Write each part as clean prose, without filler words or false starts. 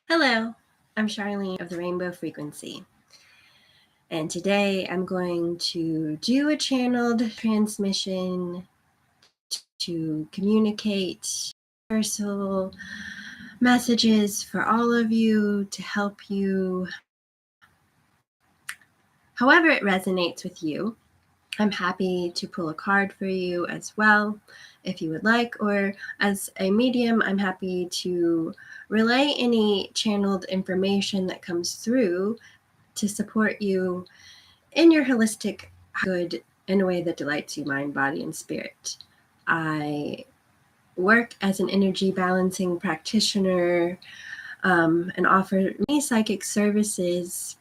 Hello, I'm Charlene of the Rainbow Frequency, and today I'm going to do a channeled transmission to communicate universal messages for all of you to help you however it resonates with you. I'm happy to pull a card for you as well if you would like, or as a medium, I'm happy to relay any channeled information that comes through to support you in your holistic good in a way that delights you, mind, body, and spirit. I work as an energy balancing practitioner and offer many psychic services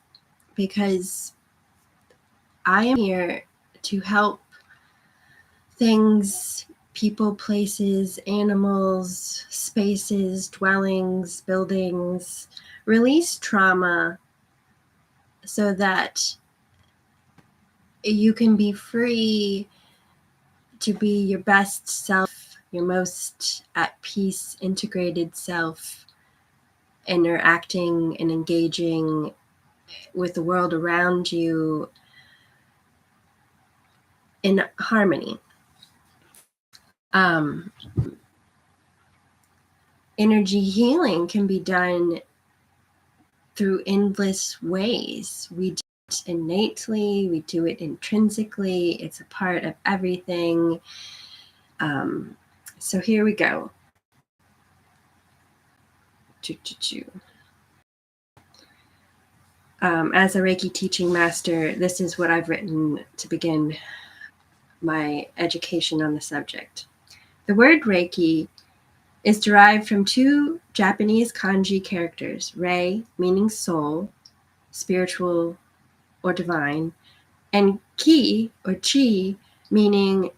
because I am here to help things, people, places, animals, spaces, dwellings, buildings release trauma so that you can be free to be your best self, your most at peace, integrated self, interacting and engaging with the world around you in harmony. Energy healing can be done through endless ways. We do it innately, we do it intrinsically, it's a part of everything. So here we go. As a Reiki teaching master, this is what I've written to begin my education on the subject. The word Reiki is derived from two Japanese kanji characters, Rei, meaning soul, spiritual or divine, and Ki or Chi, meaning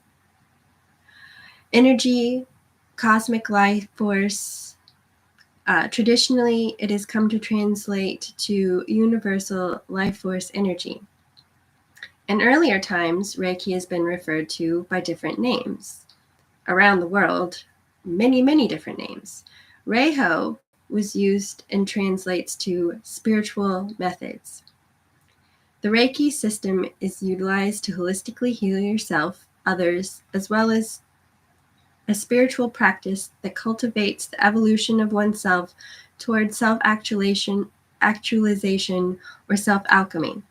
energy, cosmic life force. Traditionally, it has come to translate to universal life force energy. In earlier times, Reiki has been referred to by different names. Around the world, many, many different names. Reiho was used and translates to spiritual methods. The Reiki system is utilized to holistically heal yourself, others, as well as a spiritual practice that cultivates the evolution of oneself towards self-actualization or self-alchemy.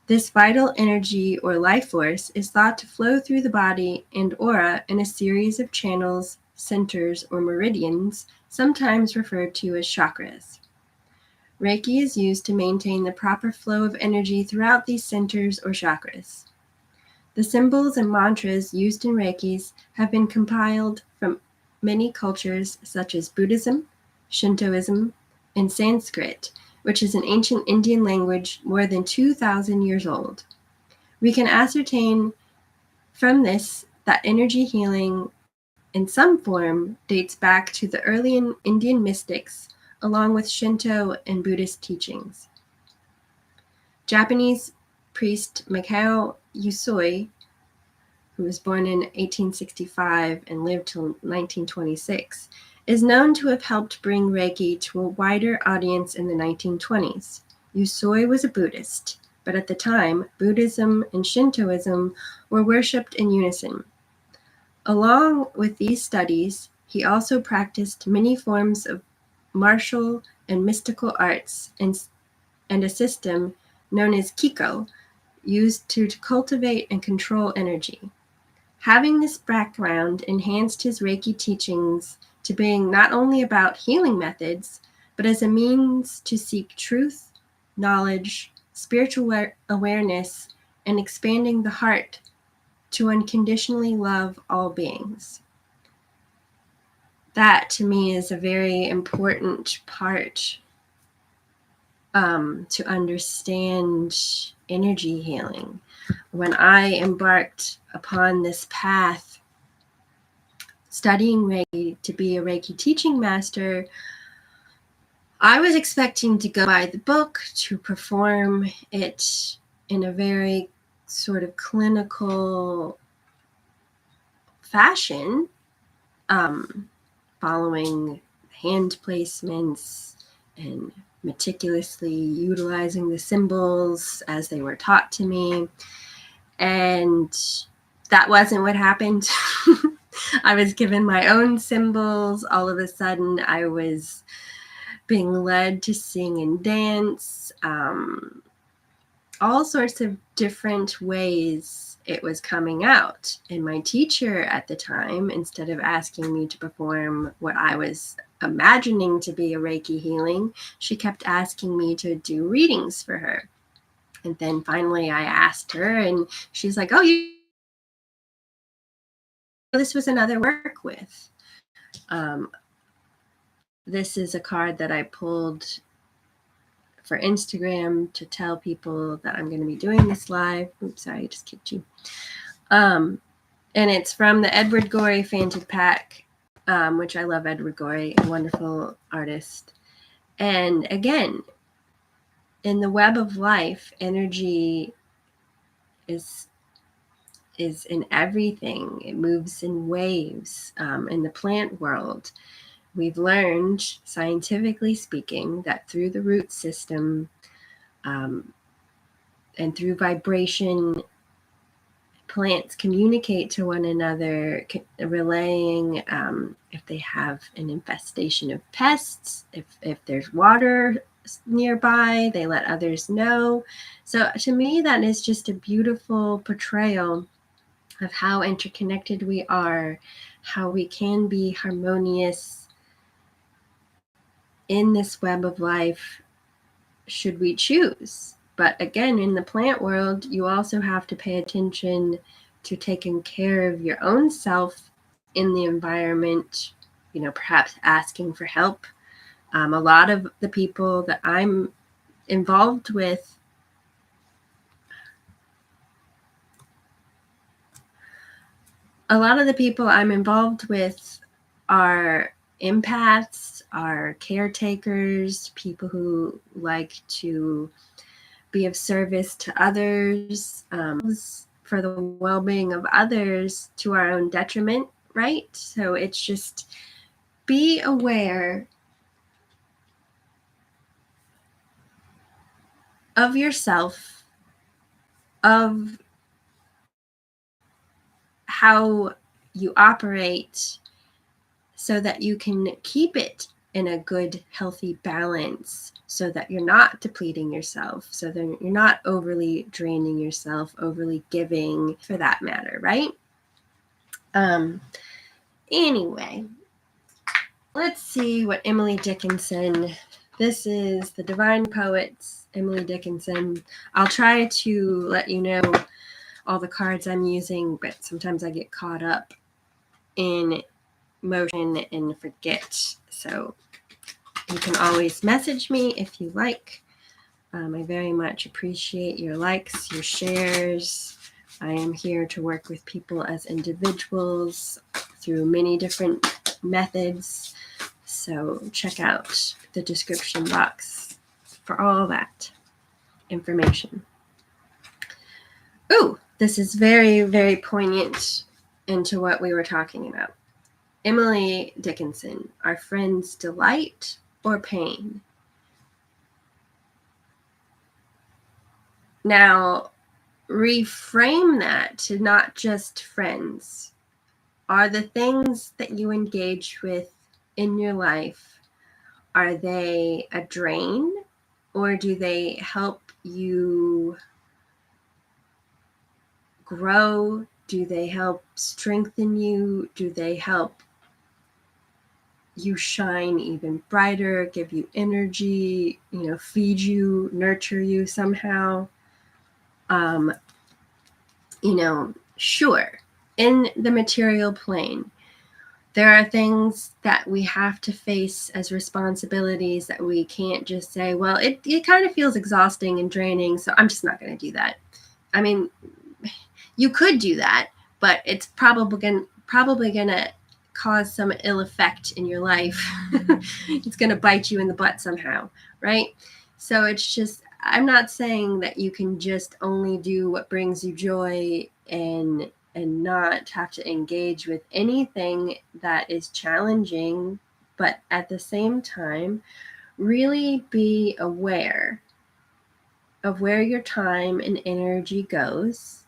This vital energy or life force is thought to flow through the body and aura in a series of channels, centers, or meridians, sometimes referred to as chakras. Reiki is used to maintain the proper flow of energy throughout these centers or chakras. The symbols and mantras used in Reikis have been compiled from many cultures such as Buddhism, Shintoism, and Sanskrit, which is an ancient Indian language more than 2,000 years old. We can ascertain from this that energy healing in some form dates back to the early Indian mystics, along with Shinto and Buddhist teachings. Japanese priest Mikao Usui, who was born in 1865 and lived till 1926, is known to have helped bring Reiki to a wider audience in the 1920s. Usui was a Buddhist, but at the time, Buddhism and Shintoism were worshipped in unison. Along with these studies, he also practiced many forms of martial and mystical arts and a system known as Kiko, used to cultivate and control energy. Having this background enhanced his Reiki teachings to being not only about healing methods, but as a means to seek truth, knowledge, spiritual awareness, and expanding the heart to unconditionally love all beings. That, to me, is a very important part to understand energy healing. When I embarked upon this path, studying Reiki to be a Reiki teaching master, I was expecting to go by the book, to perform it in a very sort of clinical fashion, following hand placements and meticulously utilizing the symbols as they were taught to me. And that wasn't what happened. I was given my own symbols. All of a sudden, I was being led to sing and dance, all sorts of different ways it was coming out. And my teacher at the time, instead of asking me to perform what I was imagining to be a Reiki healing, she kept asking me to do readings for her. And then finally I asked her, and she's like, "Oh, this was another work with." Um, this is a card that I pulled for Instagram to tell people that I'm going to be doing this live. Oops, sorry, I just kicked you. And it's from the Edward Gorey Fainted Pack, which I love Edward Gorey, a wonderful artist. And again, in the web of life, energy is in everything. It moves in waves. In the plant world, we've learned, scientifically speaking, that through the root system and through vibration, plants communicate to one another, relaying if they have an infestation of pests, if there's water nearby, they let others know. So to me, that is just a beautiful portrayal of how interconnected we are, how we can be harmonious in this web of life should we choose. But again, in the plant world, you also have to pay attention to taking care of your own self in the environment, perhaps asking for help. A lot of the people that I'm involved with are empaths, are caretakers, people who like to be of service to others, for the well-being of others to our own detriment, right? So it's just be aware of yourself, of how you operate, so that you can keep it in a good, healthy balance, so that you're not depleting yourself, so that you're not overly draining yourself, overly giving, for that matter, right? Anyway, let's see what Emily Dickinson. This is the Divine Poets, Emily Dickinson. I'll try to let you know all the cards I'm using, but sometimes I get caught up in motion and forget. So you can always message me if you like. I very much appreciate your likes, your shares. I am here to work with people as individuals through many different methods. So check out the description box for all that information. Ooh, this is very, very poignant into what we were talking about. Emily Dickinson, are friends delight or pain? Now, reframe that to not just friends. Are the things that you engage with in your life, are they a drain, or do they help you grow? Do they help strengthen you? Do they help you shine even brighter, give you energy, feed you, nurture you somehow? Sure, in the material plane, there are things that we have to face as responsibilities that we can't just say, well, it kind of feels exhausting and draining, so I'm just not going to do that. I mean, you could do that, but it's probably going to cause some ill effect in your life. It's going to bite you in the butt somehow, right? So it's just, I'm not saying that you can just only do what brings you joy and not have to engage with anything that is challenging. But at the same time, really be aware of where your time and energy goes,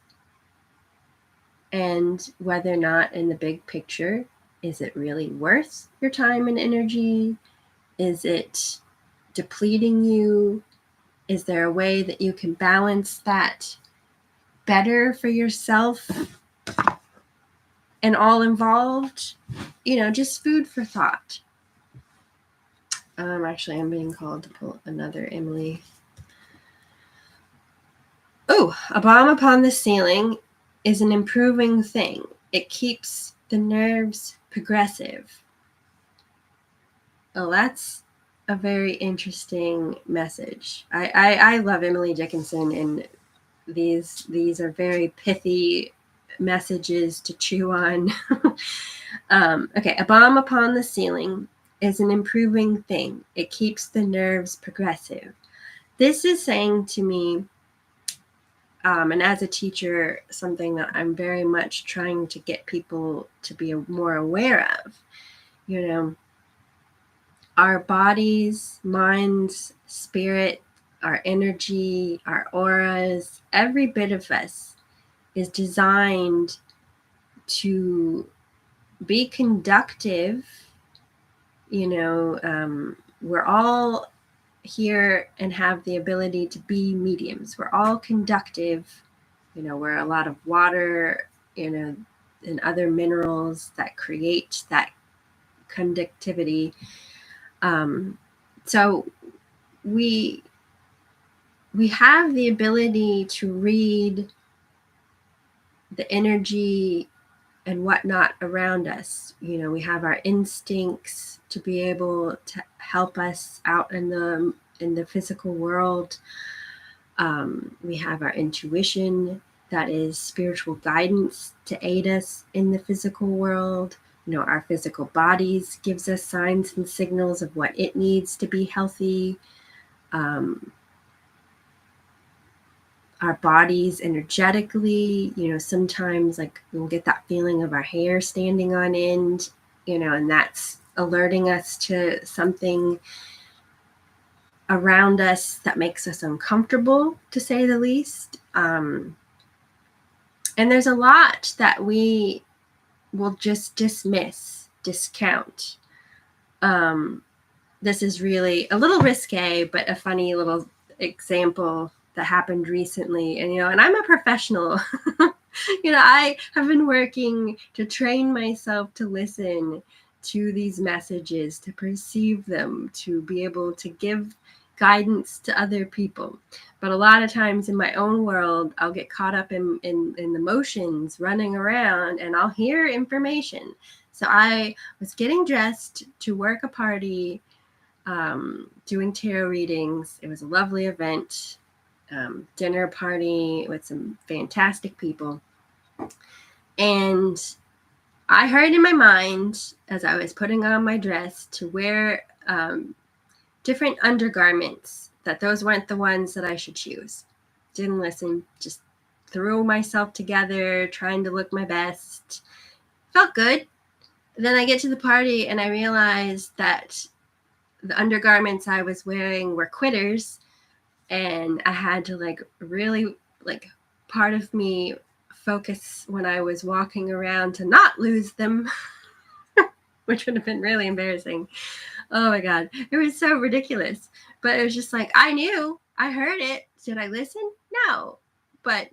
and whether or not in the big picture, is it really worth your time and energy? Is it depleting you? Is there a way that you can balance that better for yourself and all involved? Just food for thought. Actually, I'm being called to pull another Emily. Oh, a bomb upon the ceiling is an improving thing. It keeps the nerves progressive. Oh, that's a very interesting message. I love Emily Dickinson, and these are very pithy messages to chew on. Okay, a bomb upon the ceiling is an improving thing. It keeps the nerves progressive. This is saying to me, and as a teacher, something that I'm very much trying to get people to be more aware of. Our bodies, minds, spirit, our energy, our auras, every bit of us is designed to be conductive. We're all here and have the ability to be mediums. We're all conductive. We're a lot of water, and other minerals that create that conductivity. So we have the ability to read the energy and whatnot around us. We have our instincts to be able to help us out in the physical world. We have our intuition, that is spiritual guidance to aid us in the physical world. Our physical bodies gives us signs and signals of what it needs to be healthy. Our bodies energetically, sometimes like we'll get that feeling of our hair standing on end, and that's alerting us to something around us that makes us uncomfortable, to say the least. And there's a lot that we will just discount. This is really a little risque, but a funny little example that happened recently. And I'm a professional. I have been working to train myself to listen to these messages, to perceive them, to be able to give guidance to other people. But a lot of times in my own world, I'll get caught up in the motions, running around, and I'll hear information. So I was getting dressed to work a party, doing tarot readings. It was a lovely event, dinner party with some fantastic people. And I heard in my mind, as I was putting on my dress, to wear different undergarments, that those weren't the ones that I should choose. Didn't listen, just threw myself together, trying to look my best. Felt good. Then I get to the party and I realized that the undergarments I was wearing were quitters, and I had to really part of me focus when I was walking around to not lose them, which would have been really embarrassing. Oh my God. It was so ridiculous. But it was just I knew, I heard it. Did I listen? No. But,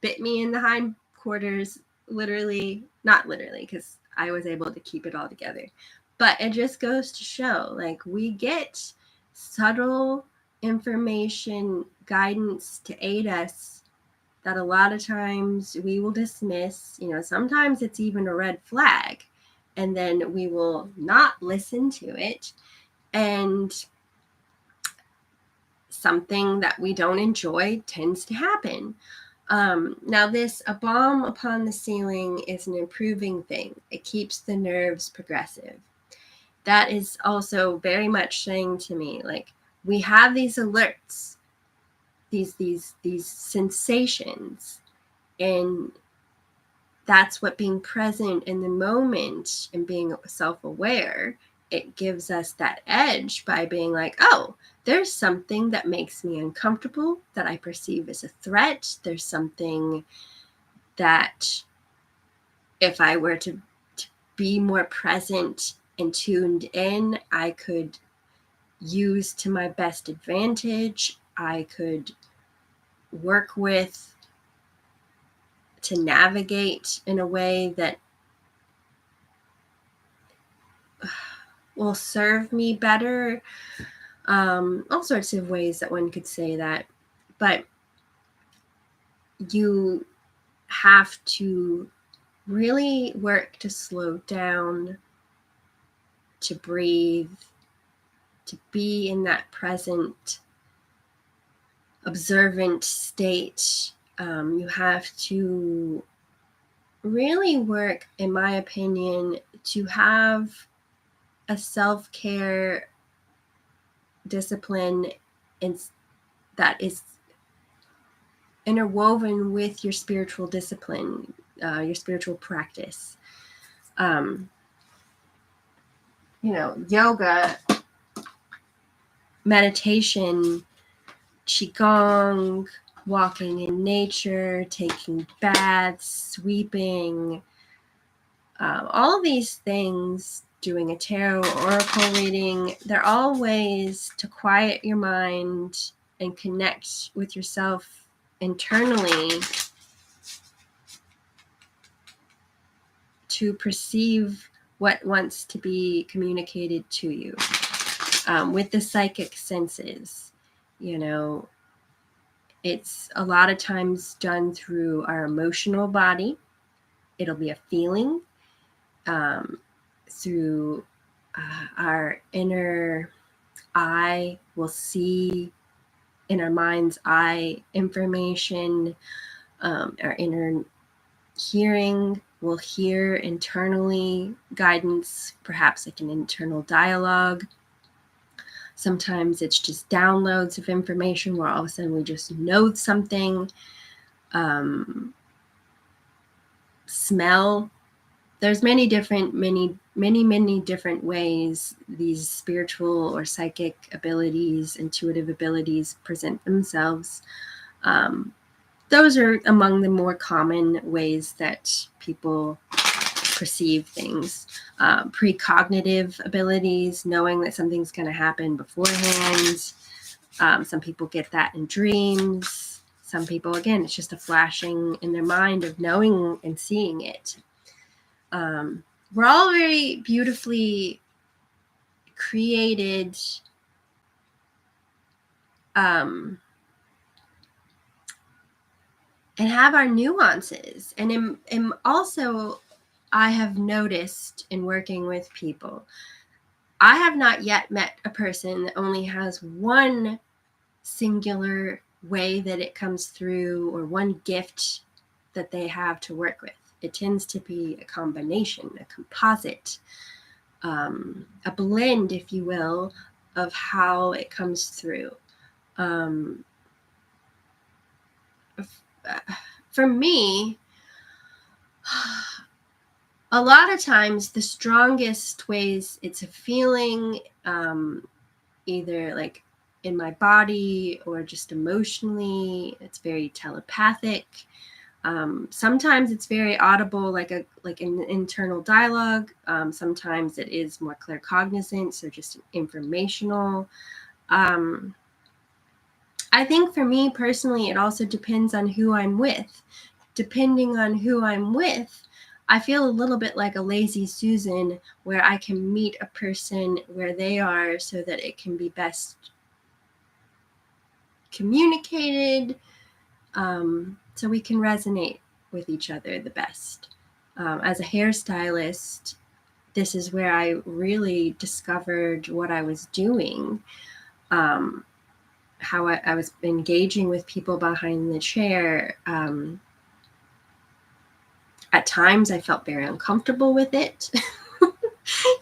bit me in the hindquarters, literally, not literally, because I was able to keep it all together. But it just goes to show, we get subtle information, guidance to aid us that a lot of times we will dismiss. Sometimes it's even a red flag, and then we will not listen to it, and something that we don't enjoy tends to happen. Now, a bomb upon the ceiling is an improving thing. It keeps the nerves progressive. That is also very much saying to me, we have these alerts, these sensations, and that's what being present in the moment and being self-aware it gives us that edge by being like, oh, there's something that makes me uncomfortable that I perceive as a threat. There's something that if I were to be more present and tuned in, I could use to my best advantage. I could work with to navigate in a way that will serve me better. All sorts of ways that one could say that. But you have to really work to slow down, to breathe, to be in that present, observant state. You have to really work, in my opinion, to have a self-care discipline that is interwoven with your spiritual discipline, your spiritual practice. Yoga, meditation, qigong, walking in nature, taking baths, sweeping, all of these things, doing a tarot or oracle reading, they're all ways to quiet your mind and connect with yourself internally to perceive what wants to be communicated to you. With the psychic senses, it's a lot of times done through our emotional body. It'll be a feeling. Through our inner eye, we'll see in our mind's eye information. Our inner hearing, we'll hear internally guidance, perhaps like an internal dialogue. Sometimes it's just downloads of information where all of a sudden we just know something. Smell. There's many different ways these spiritual or psychic abilities, intuitive abilities present themselves. Those are among the more common ways that people perceive things. Precognitive abilities, knowing that something's going to happen beforehand. Some people get that in dreams. Some people, again, it's just a flashing in their mind of knowing and seeing it. We're all very beautifully created and have our nuances. And also, I have noticed in working with people, I have not yet met a person that only has one singular way that it comes through or one gift that they have to work with. It tends to be a combination, a composite, a blend, if you will, of how it comes through. For me, a lot of times the strongest ways it's a feeling, either like in my body or just emotionally. It's very telepathic. Sometimes it's very audible, like an internal dialogue. Sometimes it is more claircognizant, so just informational. I think for me personally, it also depends on who I'm with. Depending on who I'm with, I feel a little bit like a lazy Susan, where I can meet a person where they are so that it can be best communicated, so we can resonate with each other the best. As a hairstylist, this is where I really discovered what I was doing, how I was engaging with people behind the chair. At times I felt very uncomfortable with it,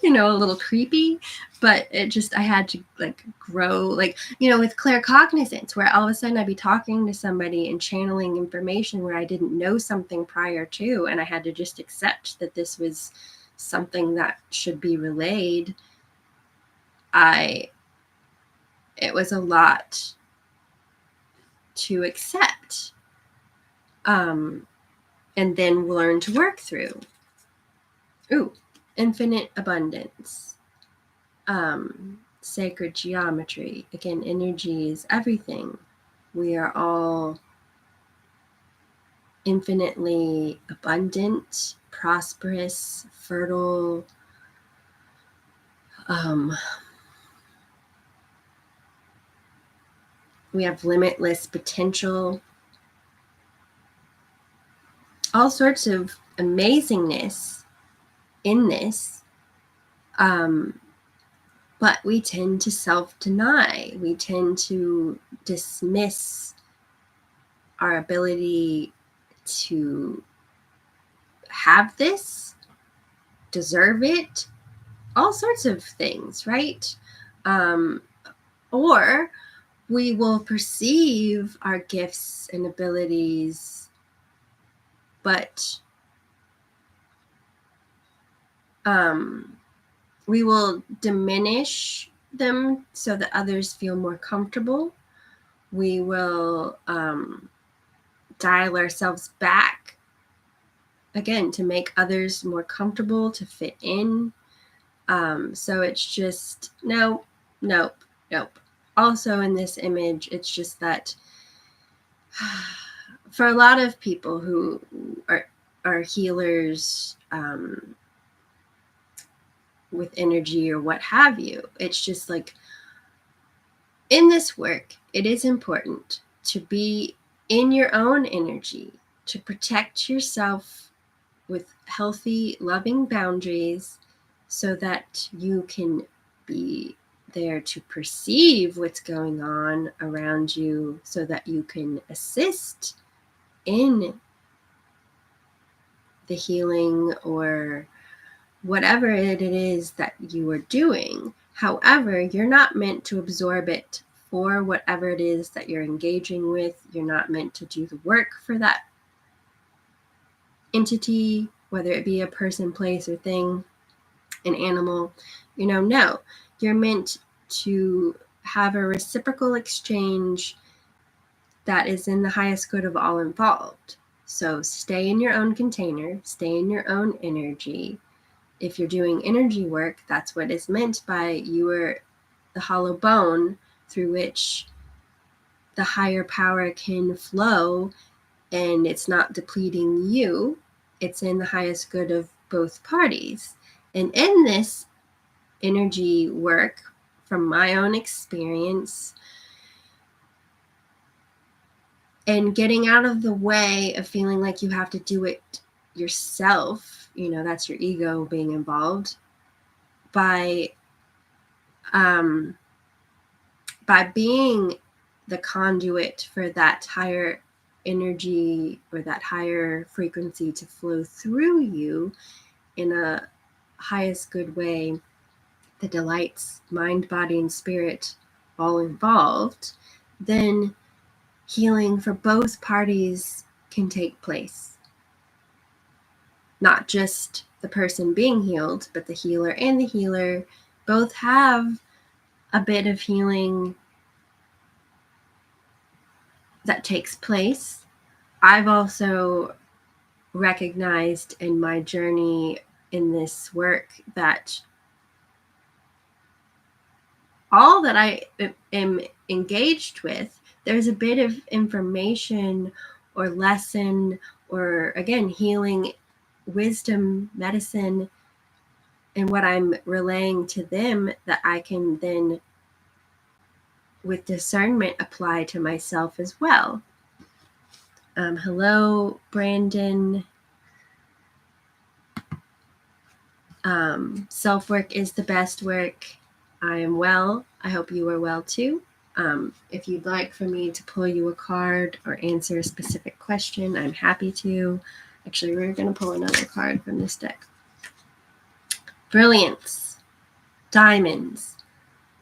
a little creepy, but I had to grow, with claircognizance, where all of a sudden I'd be talking to somebody and channeling information where I didn't know something prior to, and I had to just accept that this was something that should be relayed. it was a lot to accept, and then learn to work through. Ooh, infinite abundance, sacred geometry. Again, energy is everything. We are all infinitely abundant, prosperous, fertile. We have limitless potential. All sorts of amazingness in this. But we tend to self-deny. We tend to dismiss our ability to have this, deserve it, all sorts of things, right? Or we will perceive our gifts and abilities, but we will diminish them so that others feel more comfortable. We will dial ourselves back, again, to make others more comfortable, to fit in. So it's just, nope. Also in this image, it's just that for a lot of people who are healers, with energy or what have you, it's just like, in this work, it is important to be in your own energy, to protect yourself with healthy, loving boundaries so that you can be there to perceive what's going on around you, so that you can assist in the healing or whatever it is that you are doing. However, you're not meant to absorb it for whatever it is that you're engaging with. You're not meant to do the work for that entity, whether it be a person, place, or thing, an animal. No. You're meant to have a reciprocal exchange that is in the highest good of all involved. So stay in your own container, stay in your own energy. If you're doing energy work, that's what is meant by you are the hollow bone through which the higher power can flow, and it's not depleting you. It's in the highest good of both parties. And in this energy work, from my own experience, and getting out of the way of feeling like you have to do it yourself, that's your ego being involved, by being the conduit for that higher energy or that higher frequency to flow through you in a highest good way that delights mind, body, and spirit all involved, then healing for both parties can take place. Not just the person being healed, but the healer and the healer both have a bit of healing that takes place. I've also recognized in my journey in this work that all that I am engaged with, there's a bit of information or lesson or, again, healing, wisdom, medicine, and what I'm relaying to them that I can then, with discernment, apply to myself as well. Hello, Brandon. Self-work is the best work. I am well. I hope you are well too. If you'd like for me to pull you a card or answer a specific question, I'm happy to. Actually, we're going to pull another card from this deck. Brilliance. Diamonds.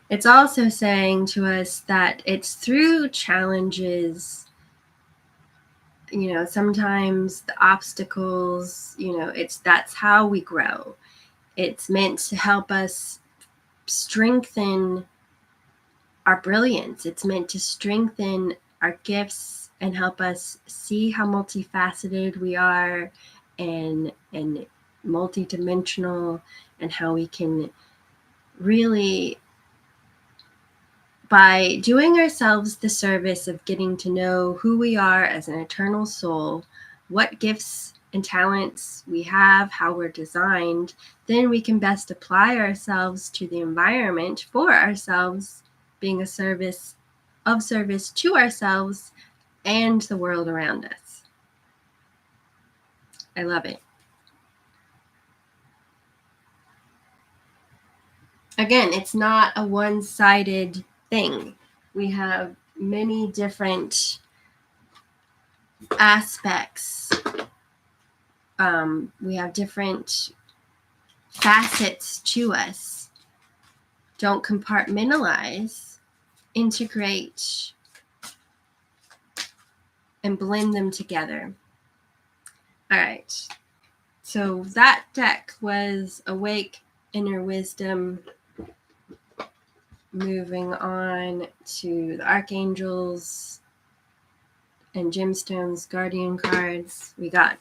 It's also saying to us that it's through challenges, sometimes the obstacles, that's how we grow. It's meant to help us strengthen our brilliance. It's meant to strengthen our gifts and help us see how multifaceted we are and multidimensional, and how we can really, by doing ourselves the service of getting to know who we are as an eternal soul, what gifts and talents we have, how we're designed, then we can best apply ourselves to the environment for ourselves, being a service to ourselves and the world around us. I love it. Again, it's not a one-sided thing. We have many different aspects. We have different facets to us. Don't compartmentalize, integrate, and blend them together. All right. So that deck was Awake Inner Wisdom. Moving on to the Archangels and Gemstones Guardian cards. We got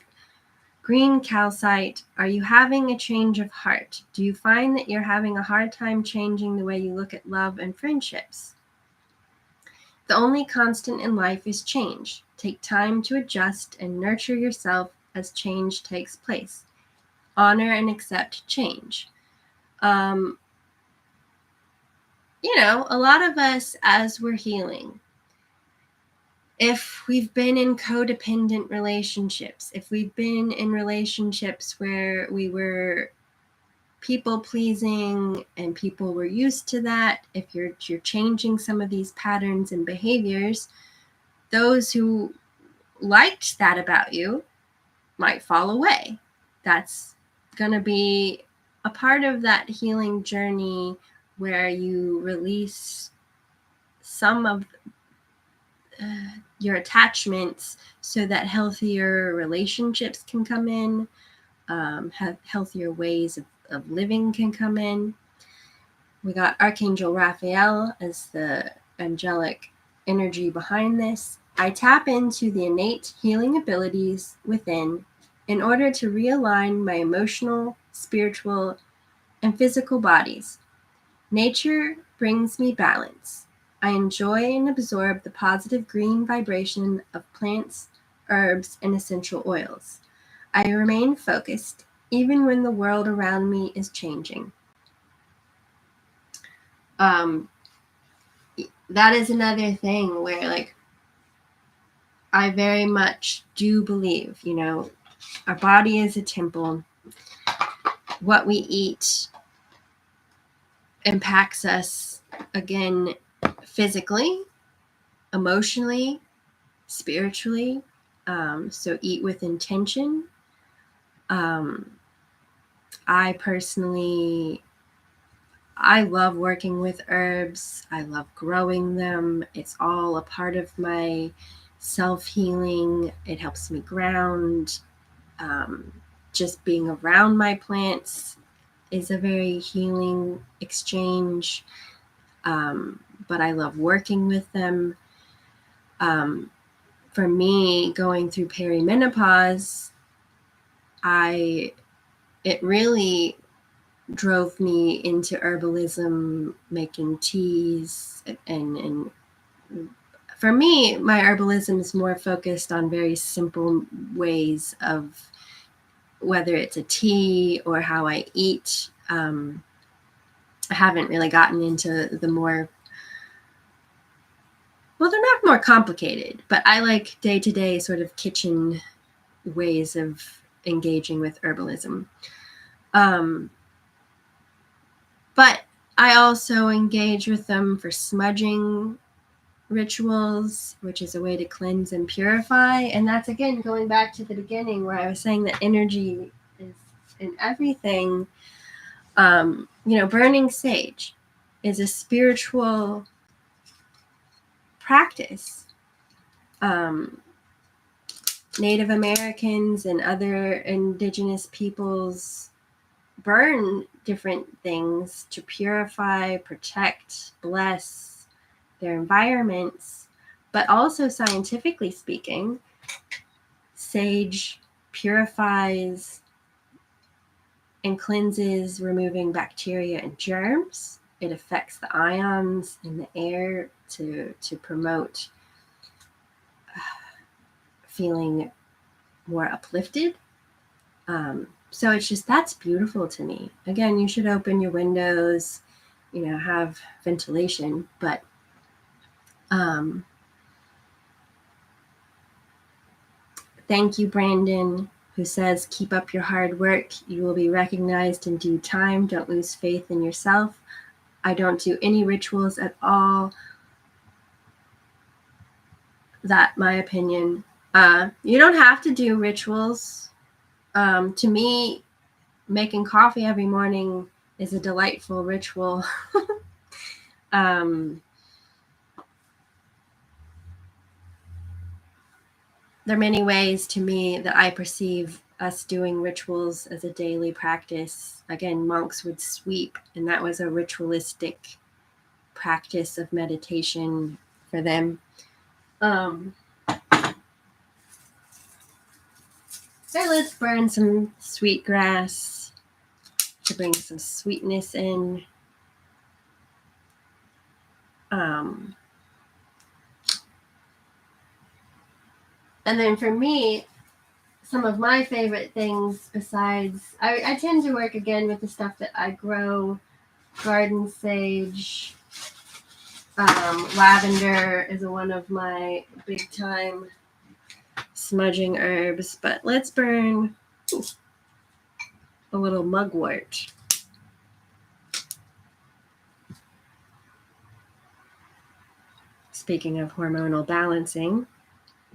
Green Calcite. Are you having a change of heart? Do you find that you're having a hard time changing the way you look at love and friendships? The only constant in life is change. Take time to adjust and nurture yourself as change takes place. Honor and accept change. A lot of us, as we're healing, if we've been in codependent relationships, if we've been in relationships where we were people pleasing and people were used to that, if you're changing some of these patterns and behaviors, those who liked that about you might fall away. That's going to be a part of that healing journey where you release some of your attachments so that healthier relationships can come in, have healthier ways of living can come in. We got Archangel Raphael as the angelic energy behind this. I tap into the innate healing abilities within in order to realign my emotional, spiritual, and physical bodies. Nature brings me balance. I enjoy and absorb the positive green vibration of plants, herbs, and essential oils. I remain focused even when the world around me is changing. That is another thing where, I very much do believe, our body is a temple. What we eat impacts us, again, physically, emotionally, spiritually. So eat with intention. I personally, I love working with herbs. I love growing them. It's all a part of my self-healing. It helps me ground. Just being around my plants is a very healing exchange. But I love working with them. For me, going through perimenopause, it really drove me into herbalism, making teas, and for me, my herbalism is more focused on very simple ways of whether it's a tea or how I eat. I haven't really gotten into the more, well, they're not more complicated, but I like day-to-day sort of kitchen ways of engaging with herbalism. But I also engage with them for smudging rituals, which is a way to cleanse and purify. And that's, again, going back to the beginning where I was saying that energy is in everything. Burning sage is a spiritual practice. Native Americans and other indigenous peoples burn different things to purify, protect, bless their environments, but also scientifically speaking, sage purifies and cleanses, removing bacteria and germs. It affects the ions in the air to promote feeling more uplifted. So it's just, that's beautiful to me. Again, you should open your windows, have ventilation, but thank you, Brandon, who says, keep up your hard work. You will be recognized in due time. Don't lose faith in yourself. I don't do any rituals at all. That, my opinion. You don't have to do rituals. To me, making coffee every morning is a delightful ritual. There are many ways to me that I perceive us doing rituals as a daily practice. Again, monks would sweep, and that was a ritualistic practice of meditation for them. So let's burn some sweet grass to bring some sweetness in. And then for me, some of my favorite things besides, I tend to work again with the stuff that I grow. Garden sage, lavender is one of my big time smudging herbs, but let's burn a little mugwort. Speaking of hormonal balancing,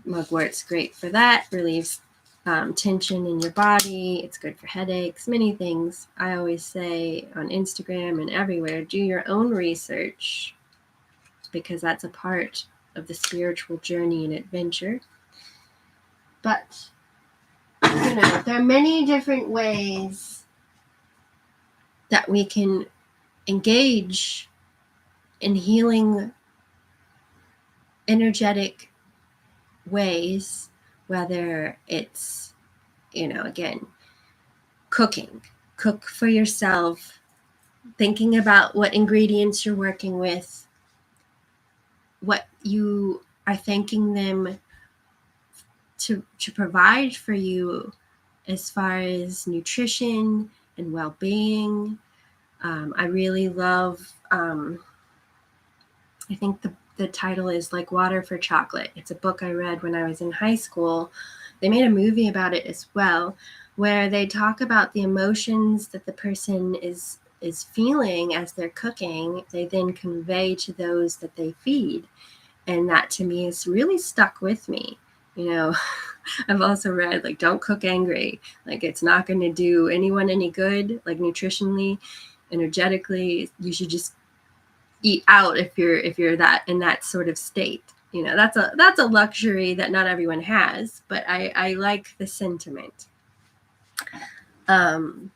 mugwort's great for that. Relieves tension in your body. It's good for headaches, many things. I always say on Instagram and everywhere, do your own research, because that's a part of the spiritual journey and adventure. But, there are many different ways that we can engage in healing energetic ways, whether it's, again, cook for yourself, thinking about what ingredients you're working with, what you are thanking them to provide for you as far as nutrition and well-being. I really love, I think the title is Like Water for Chocolate. It's a book I read when I was in high school. They made a movie about it as well, where they talk about the emotions that the person is feeling as they're cooking. They then convey to those that they feed. And that to me is really stuck with me. I've also read, like, don't cook angry. Like, it's not going to do anyone any good, like nutritionally, energetically. You should just eat out if you're that in that sort of state. That's a luxury that not everyone has, but I like the sentiment. All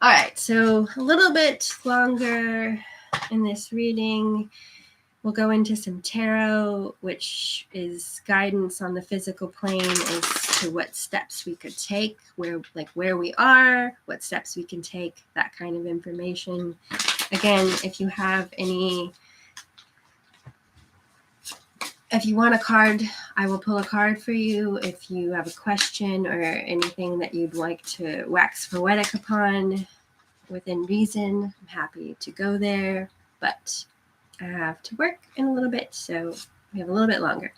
right, so a little bit longer in this reading. We'll go into some tarot, which is guidance on the physical plane as to what steps we could take, where we are, what steps we can take, that kind of information. Again, if you want a card, I will pull a card for you. If you have a question or anything that you'd like to wax poetic upon within reason, I'm happy to go there, but I have to work in a little bit, so we have a little bit longer.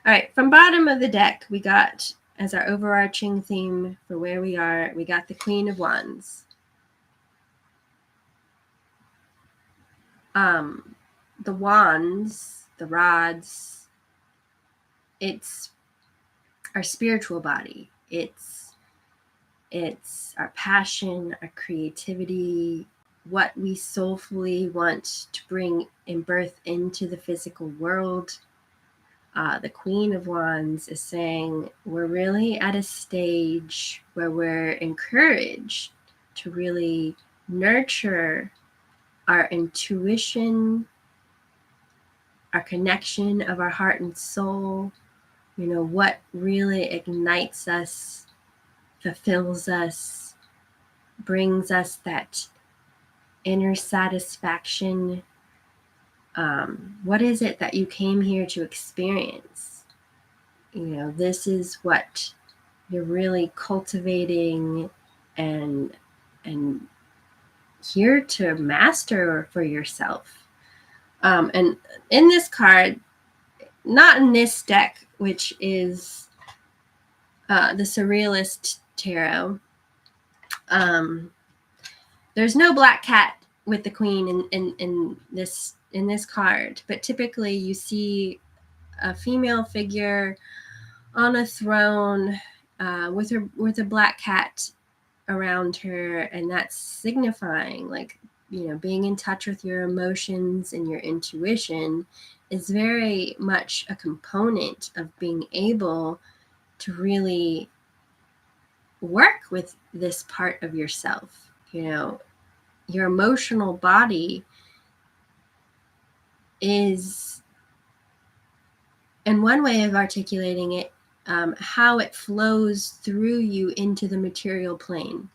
All right, from bottom of the deck, we got, as our overarching theme for where we are, we got the Queen of Wands. The wands, the rods, it's our spiritual body. It's our passion, our creativity, what we soulfully want to bring and birth into the physical world. The Queen of Wands is saying we're really at a stage where we're encouraged to really nurture our intuition, our connection of our heart and soul, what really ignites us, fulfills us, brings us that inner satisfaction. What is it that you came here to experience? This is what you're really cultivating and here to master for yourself. And in this card, not in this deck, which is the Surrealist Tarot, there's no black cat with the queen in this card, but typically you see a female figure on a throne with a black cat around her, and that's signifying being in touch with your emotions and your intuition is very much a component of being able to really work with this part of yourself. Your emotional body is, and one way of articulating it, how it flows through you into the material plane.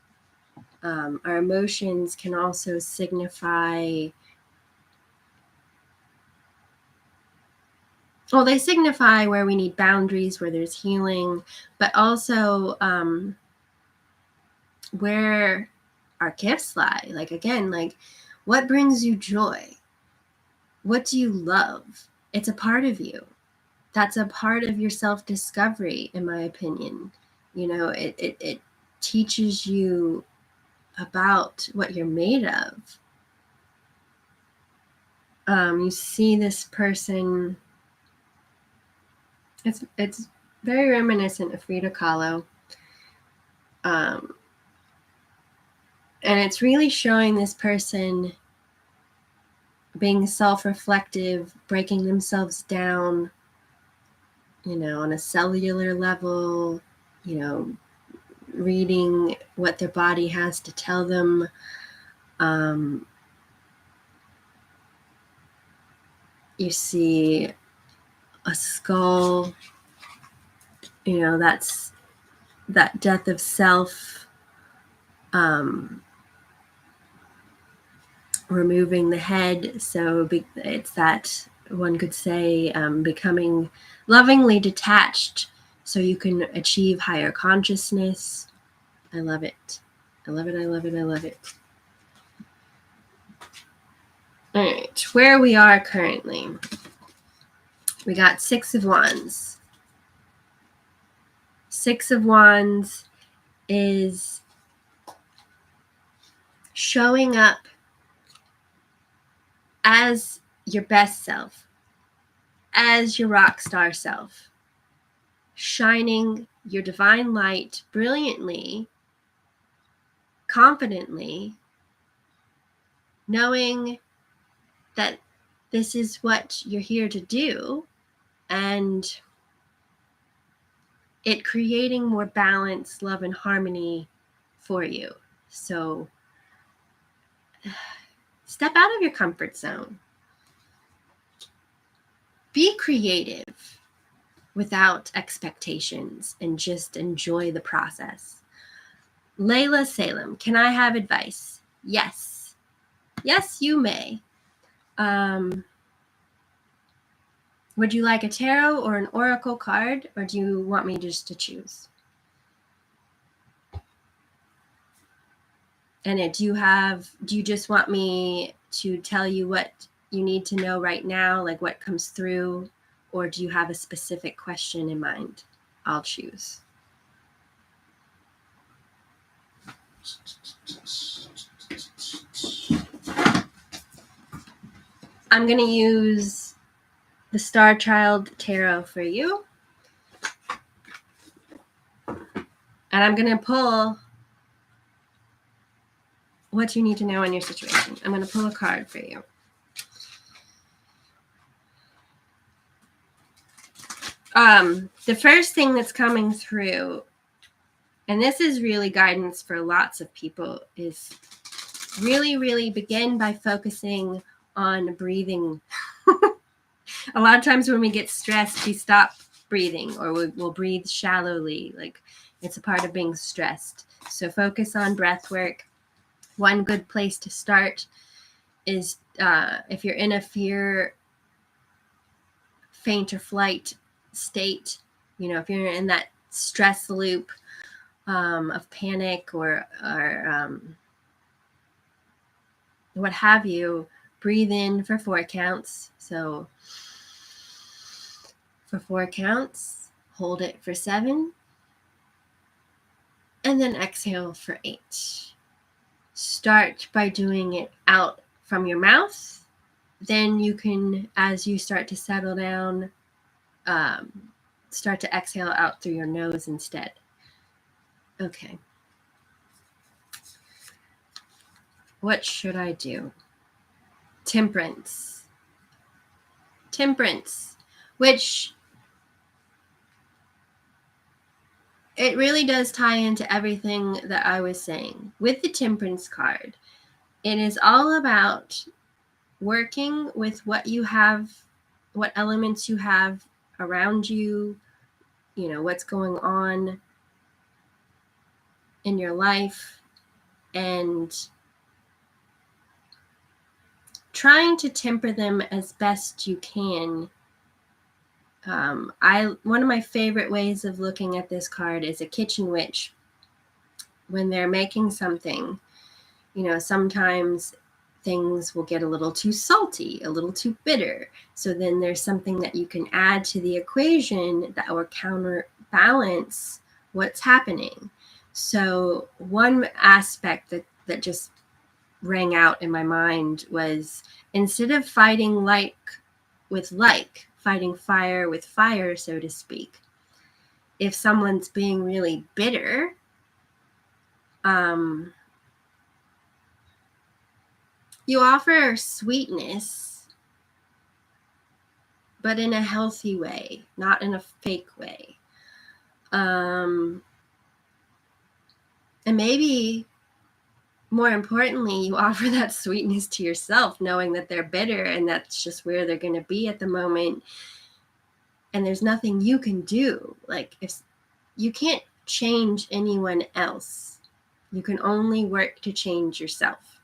Our emotions can also signify, they signify where we need boundaries, where there's healing, but also where our gifts lie. What brings you joy? What do you love? It's a part of you. That's a part of your self-discovery, in my opinion. It teaches you about what you're made of. You see this person, it's very reminiscent of Frida Kahlo. And it's really showing this person being self-reflective, breaking themselves down, on a cellular level, reading what their body has to tell them. You see a skull, that's that death of self, removing the head. So it's that, one could say, becoming lovingly detached so you can achieve higher consciousness. I love it. I love it. I love it. I love it. All right, where we are currently, we got Six of Wands. Six of Wands is showing up as your best self, as your rock star self, shining your divine light brilliantly, confidently, knowing that this is what you're here to do, and it creating more balance, love, and harmony for you. So step out of your comfort zone. Be creative without expectations and just enjoy the process. Layla Salem, can I have advice? Yes. Yes, you may. Would you like a tarot or an oracle card, or do you want me just to choose? And do you just want me to tell you what you need to know right now, like what comes through, or do you have a specific question in mind? I'll choose. I'm going to use the Star Child Tarot for you. And I'm going to pull what you need to know in your situation. I'm going to pull a card for you. The first thing that's coming through and this is really guidance for lots of people, is really begin by focusing on breathing. A lot of times when we get stressed, we stop breathing, or we'll breathe shallowly, like it's a part of being stressed. So focus on breath work. One good place to start is if you're in a fear, faint or flight state, if you're in that stress loop of panic or what have you, breathe in for 4 counts. So for 4 counts, hold it for 7, and then exhale for 8. Start by doing it out from your mouth. Then you can, as you start to settle down, start to exhale out through your nose instead. Okay. What should I do? Temperance. Temperance, which it really does tie into everything that I was saying. With the Temperance card, it is all about working with what you have, what elements you have around you, what's going on in your life, and trying to temper them as best you can. One of my favorite ways of looking at this card is a kitchen witch. When they're making something, sometimes things will get a little too salty, a little too bitter. So then there's something that you can add to the equation that will counterbalance what's happening. So one aspect that just rang out in my mind was, instead of fighting like with like, fighting fire with fire, so to speak, if someone's being really bitter, you offer sweetness, but in a healthy way, not in a fake way. And maybe more importantly, you offer that sweetness to yourself, knowing that they're bitter and that's just where they're going to be at the moment. And there's nothing you can do. Like, if you can't change anyone else, you can only work to change yourself.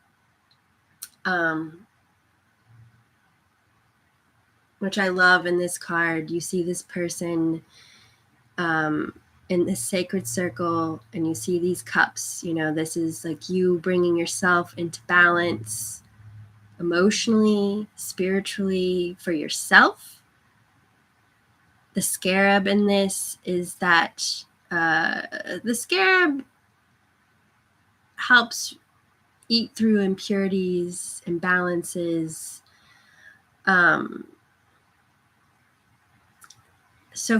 Which I love in this card. You see this person in this sacred circle, and you see these cups. This is like you bringing yourself into balance emotionally, spiritually, for yourself. The scarab in this is that the scarab helps eat through impurities, imbalances. So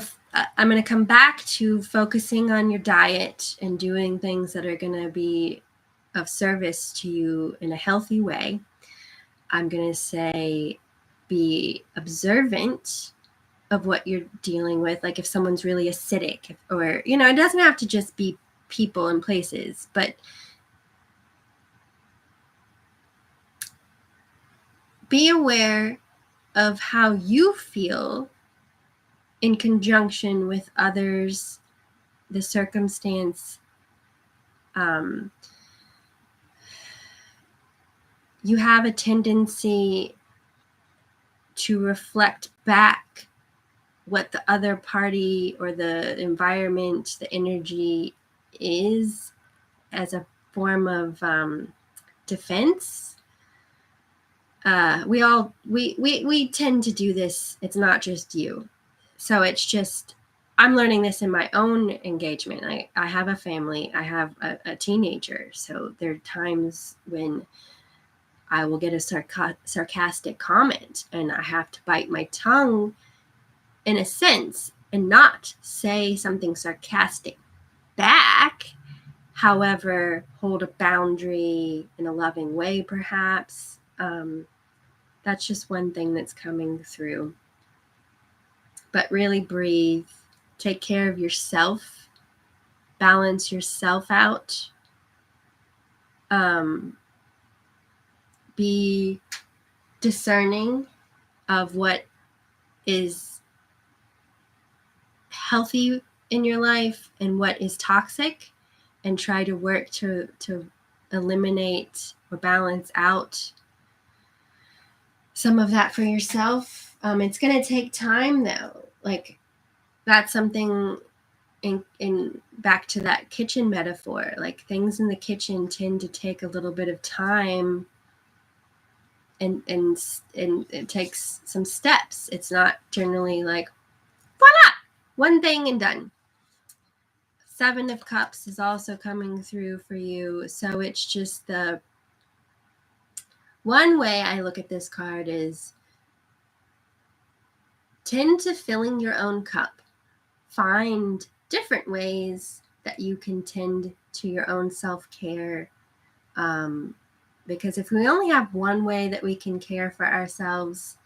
I'm going to come back to focusing on your diet and doing things that are going to be of service to you in a healthy way. I'm going to say be observant of what you're dealing with. Like if someone's really acidic, or, it doesn't have to just be people and places, but be aware of how you feel in conjunction with others, the circumstance. You have a tendency to reflect back what the other party or the environment, the energy is, as a form of defense. We tend to do this. It's not just you. So it's just, I'm learning this in my own engagement. I have a family. I have a teenager. So there are times when I will get a sarcastic comment, and I have to bite my tongue in a sense and not say something sarcastic back. However, hold a boundary in a loving way, perhaps. That's just one thing that's coming through. But really breathe. Take care of yourself. balance yourself out. Be discerning of what is healthy in your life and what is toxic, and try to work to eliminate or balance out some of that for yourself. It's going to take time though. Like, that's something in back to that kitchen metaphor. Like, things in the kitchen tend to take a little bit of time, and it takes some steps. It's not generally like, voila, one thing and done. Seven of Cups is also coming through for you. So it's just the one way I look at this card is tend to filling your own cup. Find different ways that you can tend to your own self-care. Because if we only have one way that we can care for ourselves,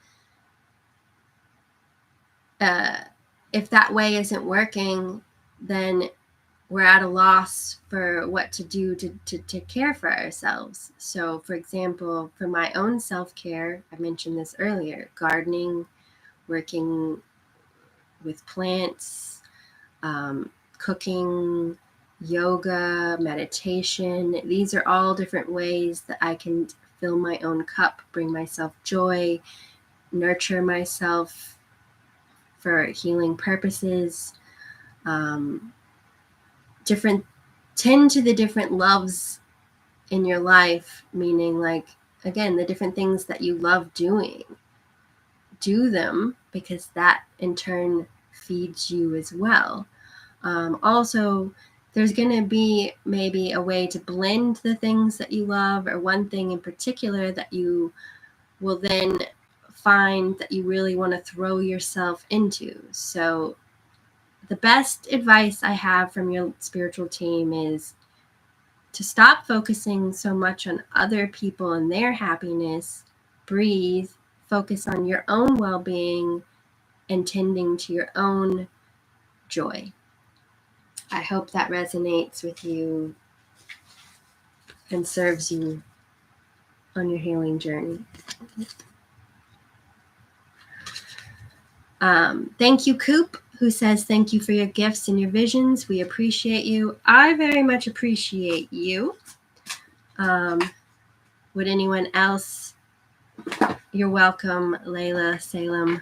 if that way isn't working, then we're at a loss for what to do to care for ourselves. So, for example, for my own self-care, I mentioned this earlier, gardening, working with plants, cooking, yoga, meditation. These are all different ways that I can fill my own cup, bring myself joy, nurture myself for healing purposes. Tend to the different loves in your life, meaning, like, again, the different things that you love doing. Do them, because that in turn feeds you as well. Also, there's going to be maybe a way to blend the things that you love, or one thing in particular that you will then find that you really want to throw yourself into. So the best advice I have from your spiritual team is to stop focusing so much on other people and their happiness. Breathe, focus on your own well-being, and tending to your own joy. I hope that resonates with you and serves you on your healing journey. Thank you, Coop, who says, thank you for your gifts and your visions. We appreciate you. I very much appreciate you. Would anyone else? You're welcome, Layla, Salem.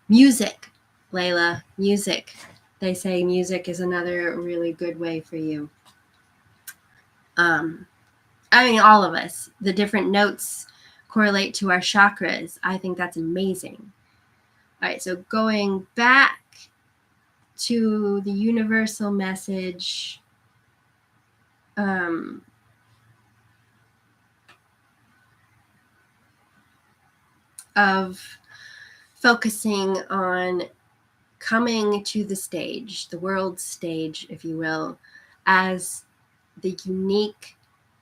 Music, Layla, music. They say music is another really good way for you. I mean, all of us, the different notes correlate to our chakras. I think that's amazing. All right, so going back to the universal message, of focusing on coming to the stage, the world stage, if you will, as the unique,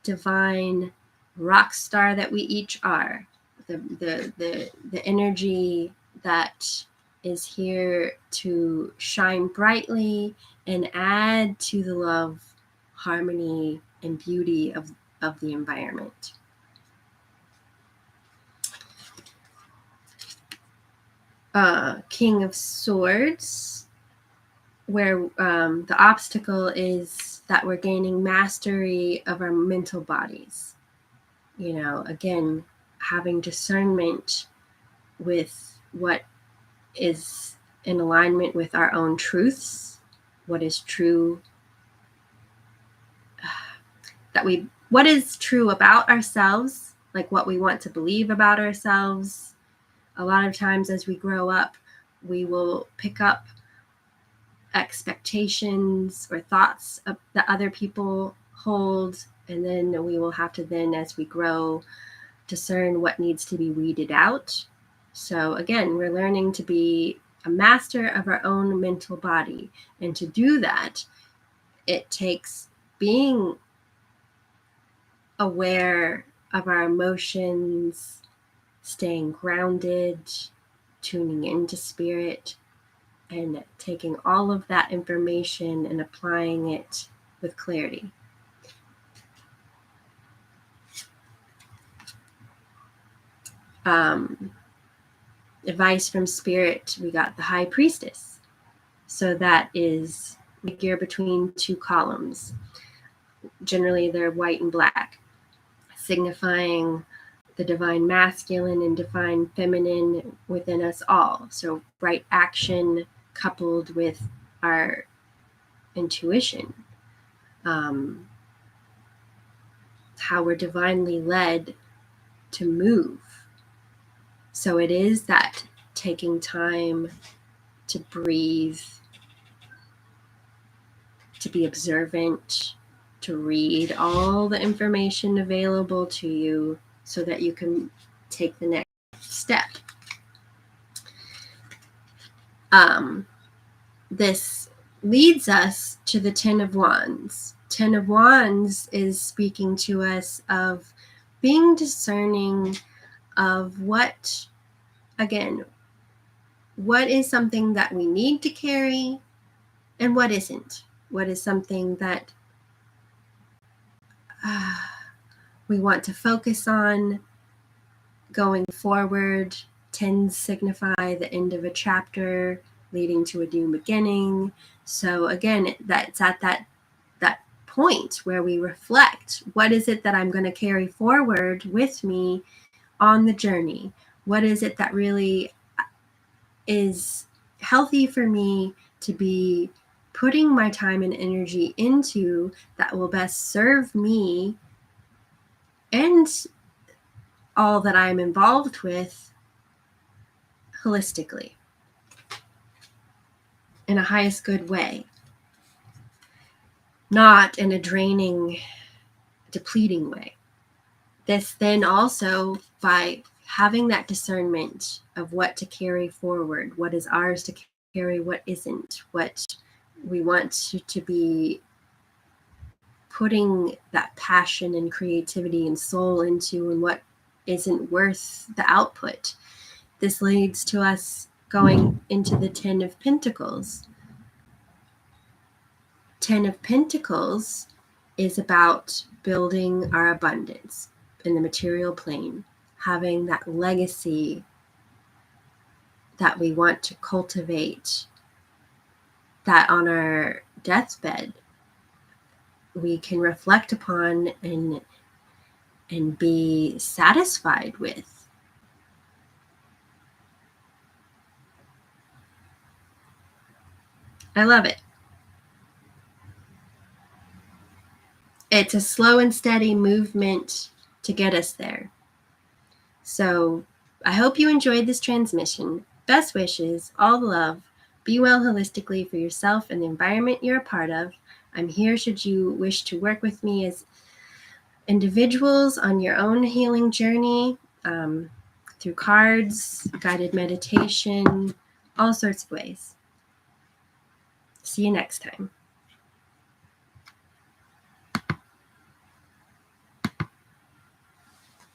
divine rock star that we each are, the energy that is here to shine brightly and add to the love, harmony, and beauty of the environment. King of Swords, where the obstacle is that we're gaining mastery of our mental bodies. You know, again, having discernment with what is in alignment with our own truths, what is true, what is true about ourselves, like what we want to believe about ourselves. A lot of times as we grow up, we will pick up expectations or thoughts that other people hold, and then we will have to then, as we grow, discern what needs to be weeded out. So again, we're learning to be a master of our own mental body, and to do that, it takes being aware of our emotions, staying grounded, tuning into spirit, and taking all of that information and applying it with clarity. Advice from Spirit, we got the High Priestess. So that is figure between two columns. Generally, they're white and black, signifying the divine masculine and divine feminine within us all. So right action coupled with our intuition, how we're divinely led to move. So it is that taking time to breathe, to be observant, to read all the information available to you so that you can take the next step. This leads us to the Ten of Wands. Ten of Wands is speaking to us of being discerning of what, again, what is something that we need to carry and what isn't. What is something that we want to focus on going forward. Tens signify the end of a chapter leading to a new beginning. So again, that's at that point where we reflect, what is it that I'm going to carry forward with me on the journey? What is it that really is healthy for me to be putting my time and energy into that will best serve me and all that I'm involved with holistically in a highest good way, not in a draining, depleting way. This then also, by having that discernment of what to carry forward, what is ours to carry, what isn't, what we want to be putting that passion and creativity and soul into, and what isn't worth the output. This leads to us going into the Ten of Pentacles. Ten of Pentacles is about building our abundance in the material plane, having that legacy that we want to cultivate, that on our deathbed we can reflect upon and be satisfied with. I love it. It's a slow and steady movement to get us there. So I hope you enjoyed this transmission. Best wishes, all the love. Be well holistically for yourself and the environment you're a part of. I'm here should you wish to work with me as individuals on your own healing journey, through cards, guided meditation, all sorts of ways. See you next time.